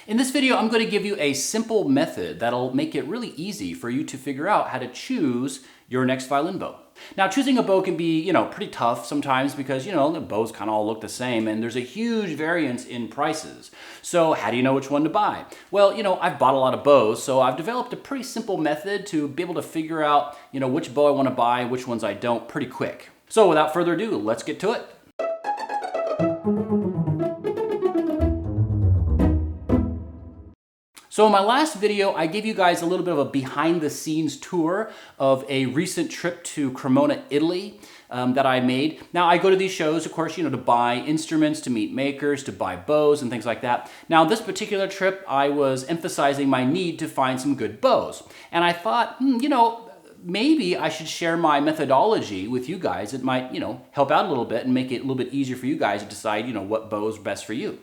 In this video, I'm going to give you a simple method that'll make it really easy for you to figure out how to choose your next violin bow. Now, choosing a bow can be, pretty tough sometimes because, the bows kind of all look the same and there's a huge variance in prices. So how do you know which one to buy? Well, I've bought a lot of bows, so I've developed a pretty simple method to be able to figure out, which bow I want to buy, which ones I don't pretty quick. So without further ado, let's get to it. So in my last video, I gave you guys a little bit of a behind the scenes tour of a recent trip to Cremona, Italy that I made. Now I go to these shows, of course, to buy instruments, to meet makers, to buy bows and things like that. Now this particular trip, I was emphasizing my need to find some good bows. And I thought, maybe I should share my methodology with you guys. It might, help out a little bit and make it a little bit easier for you guys to decide, what bow is best for you.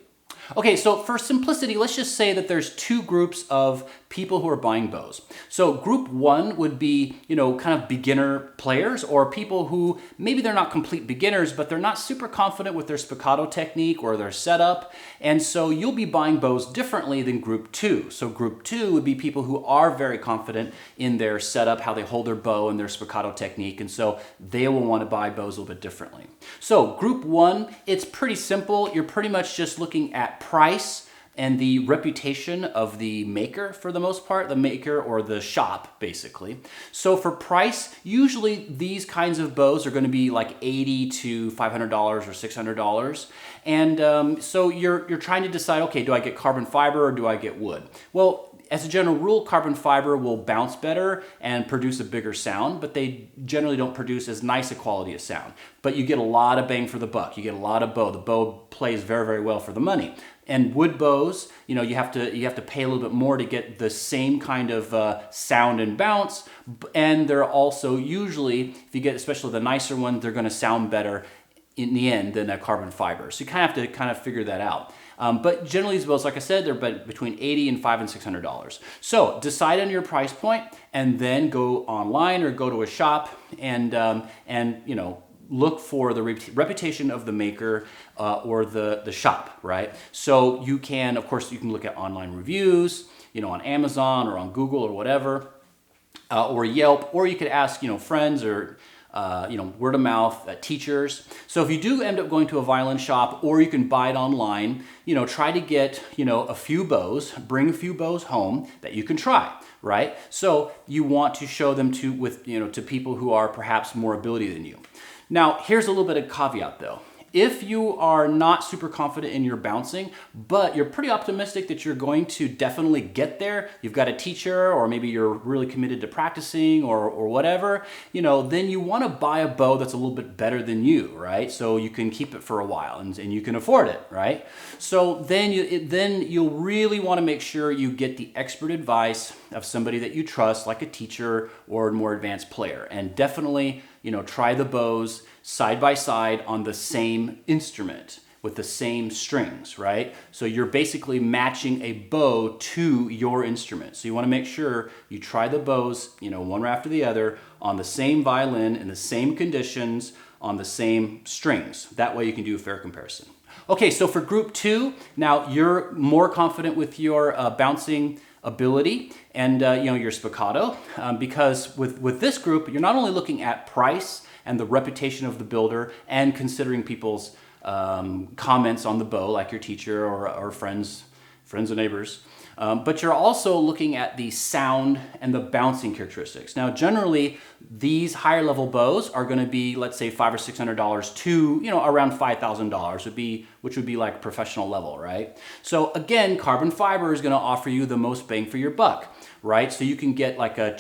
Okay, so for simplicity, let's just say that there's two groups of people who are buying bows. So group one would be, kind of beginner players, or people who maybe they're not complete beginners, but they're not super confident with their spiccato technique or their setup. And so you'll be buying bows differently than group two. So group two would be people who are very confident in their setup, how they hold their bow and their spiccato technique. And so they will want to buy bows a little bit differently. So group one, it's pretty simple. You're pretty much just looking at price and the reputation of the maker for the most part, the maker or the shop basically. So for price, usually these kinds of bows are going to be like $80 to $500 or $600. And so you're trying to decide, okay, do I get carbon fiber or do I get wood? Well, as a general rule, carbon fiber will bounce better and produce a bigger sound, but they generally don't produce as nice a quality of sound. But you get a lot of bang for the buck. You get a lot of bow. The bow plays very, very well for the money. And wood bows, you have to pay a little bit more to get the same kind of sound and bounce. And they're also usually, if you get especially the nicer ones, they're going to sound better in the end than a carbon fiber. So you kind of have to figure that out. But generally these bows, like I said, they're between $80 and $500 and $600. So decide on your price point and then go online or go to a shop and look for the reputation of the maker or the shop, right? So you can, of course, you can look at online reviews, on Amazon or on Google or whatever, or Yelp, or you could ask, friends or word of mouth, teachers. So if you do end up going to a violin shop, or you can buy it online, try to get, a few bows, bring a few bows home that you can try, right? So you want to show them to people who are perhaps more ability than you. Now, here's a little bit of caveat though. If you are not super confident in your bouncing, but you're pretty optimistic that you're going to definitely get there, you've got a teacher, or maybe you're really committed to practicing or whatever, then you want to buy a bow that's a little bit better than you, right? So you can keep it for a while and you can afford it, right? So then you'll really want to make sure you get the expert advice of somebody that you trust, like a teacher or a more advanced player. And definitely, try the bows side by side on the same instrument with the same strings, right? So you're basically matching a bow to your instrument. So you want to make sure you try the bows, one right after the other on the same violin in the same conditions on the same strings. That way you can do a fair comparison. Okay, so for group two, now you're more confident with your bouncing ability and your spiccato, because with this group, you're not only looking at price and the reputation of the builder and considering people's comments on the bow, like your teacher or friends and neighbors, but you're also looking at the sound and the bouncing characteristics. Now, generally, these higher level bows are going to be, let's say, $500 or $600 to around $5,000 which would be like professional level, right? So again, carbon fiber is going to offer you the most bang for your buck, right? So you can get like a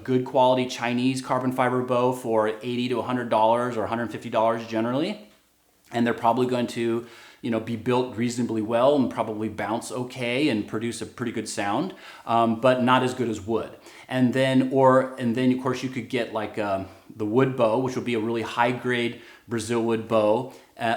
good quality Chinese carbon fiber bow for $80 to $100 or $150 generally, and they're probably going to be built reasonably well and probably bounce okay and produce a pretty good sound, but not as good as wood. And then of course you could get like the wood bow, which will be a really high grade Brazil wood bow,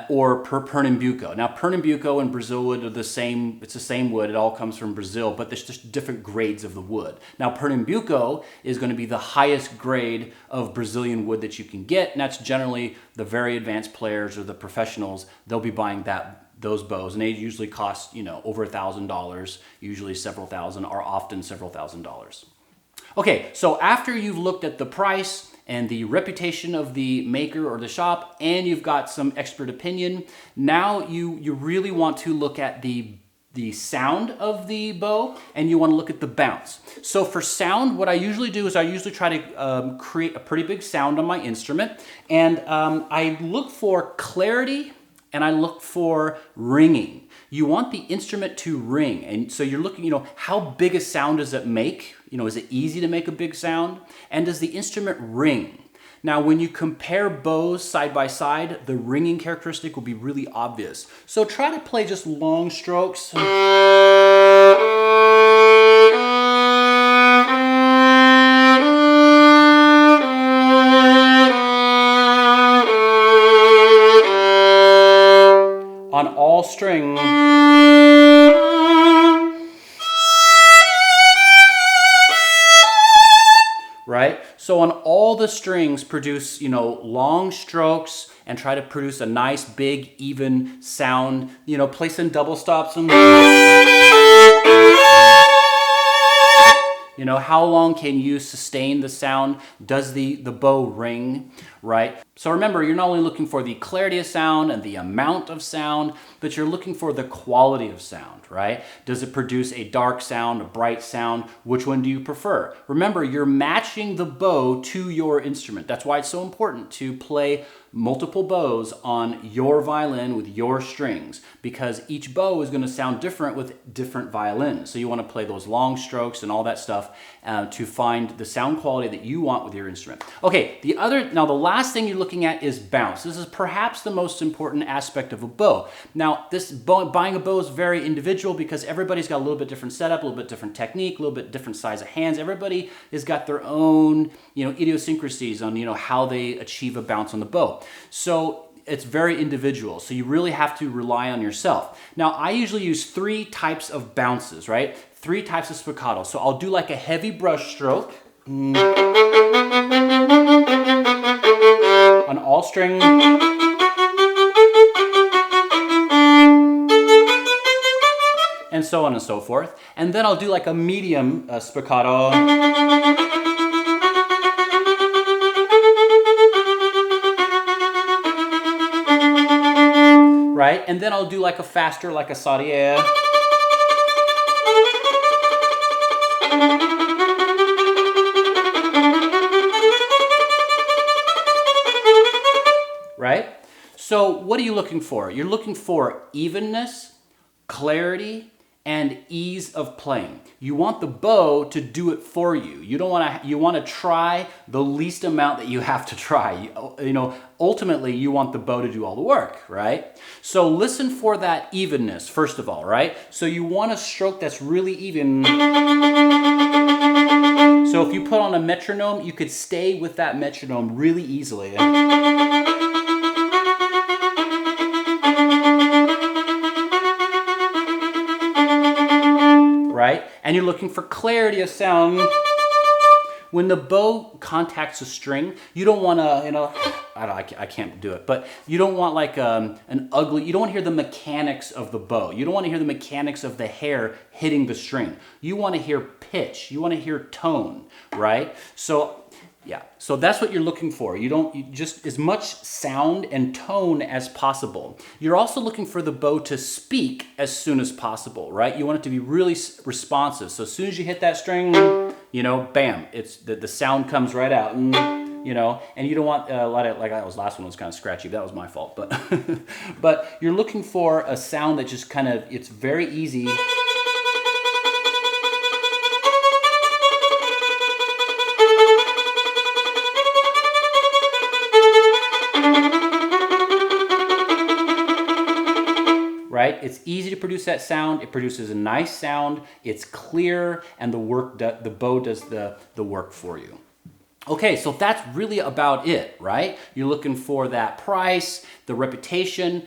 or Pernambuco. Now Pernambuco and Brazil wood are the same, it's the same wood, it all comes from Brazil, but there's just different grades of the wood. Now Pernambuco is going to be the highest grade of Brazilian wood that you can get, and that's generally the very advanced players or the professionals, they'll be buying that those bows, and they usually cost, you know, over $1,000, usually several thousand, or often several $1,000s. Okay, so after you've looked at the price and the reputation of the maker or the shop, and you've got some expert opinion, now you really want to look at the sound of the bow, and you want to look at the bounce. So for sound, what I usually do is I usually try to create a pretty big sound on my instrument, and I look for clarity and I look for ringing. You want the instrument to ring, and so you're looking, you know, how big a sound does it make? You know, is it easy to make a big sound? And does the instrument ring? Now, when you compare bows side by side, the ringing characteristic will be really obvious. So try to play just long strokes. On all string. Right? So on all the strings, produce, you know, long strokes and try to produce a nice, big, even sound. You know, play some double stops and, you know, how long can you sustain the sound? Does the bow ring, right? So remember, you're not only looking for the clarity of sound and the amount of sound, but you're looking for the quality of sound, right? Does it produce a dark sound, a bright sound? Which one do you prefer? Remember, you're matching the bow to your instrument. That's why it's so important to play multiple bows on your violin with your strings, because each bow is going to sound different with different violins. So you want to play those long strokes and all that stuff to find the sound quality that you want with your instrument. Okay, now the last thing you're looking at is bounce. This is perhaps the most important aspect of a bow. Now, buying a bow is very individual because everybody's got a little bit different setup, a little bit different technique, a little bit different size of hands. Everybody has got their own, you know, idiosyncrasies on, you know, how they achieve a bounce on the bow. So it's very individual. So you really have to rely on yourself. Now, I usually use 3 types of bounces, right? 3 types of spiccato. So I'll do like a heavy brush stroke on all string. And so on and so forth. And then I'll do like a medium spiccato. Right? And then I'll do like a faster, like a Saudier. Right? So what are you looking for? You're looking for evenness, clarity, and ease of playing. You want the bow to do it for you. You want to try the least amount that you have to try. You know, ultimately you want the bow to do all the work, right? So listen for that evenness first of all, right? So you want a stroke that's really even. So if you put on a metronome, you could stay with that metronome really easily. Right? And you're looking for clarity of sound. When the bow contacts a string, you don't want to, you know, I can't do it, but you don't want like you don't want to hear the mechanics of the bow. You don't want to hear the mechanics of the hair hitting the string. You want to hear pitch. You want to hear tone, right? So yeah, so that's what you're looking for. You just as much sound and tone as possible. You're also looking for the bow to speak as soon as possible, right? You want it to be really responsive. So as soon as you hit that string, you know, bam, it's the sound comes right out. You know, and you don't want a lot of, like that last one was kind of scratchy. That was my fault, but but you're looking for a sound that just kind of, it's very easy. Right? It's easy to produce that sound. It produces a nice sound. It's clear, and the bow does the work for you. Okay, so that's really about it, right? You're looking for that price, the reputation,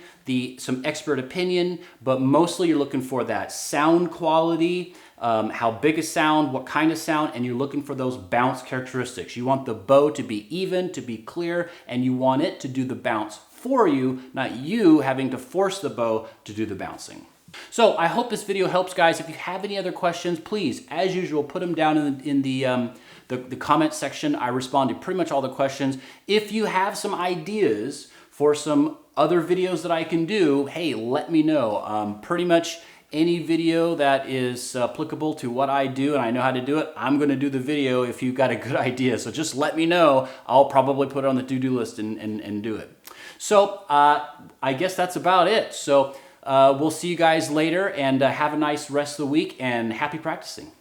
some expert opinion, but mostly you're looking for that sound quality, how big a sound, what kind of sound, and you're looking for those bounce characteristics. You want the bow to be even, to be clear, and you want it to do the bounce for you, not you having to force the bow to do the bouncing. So I hope this video helps, guys. If you have any other questions, please, as usual, put them down in the comment section. I respond to pretty much all the questions. If you have some ideas for some other videos that I can do, hey, let me know. Pretty much any video that is applicable to what I do and I know how to do it, I'm going to do the video if you've got a good idea. So just let me know. I'll probably put it on the to-do list and do it. So I guess that's about it. So we'll see you guys later, and have a nice rest of the week, and happy practicing.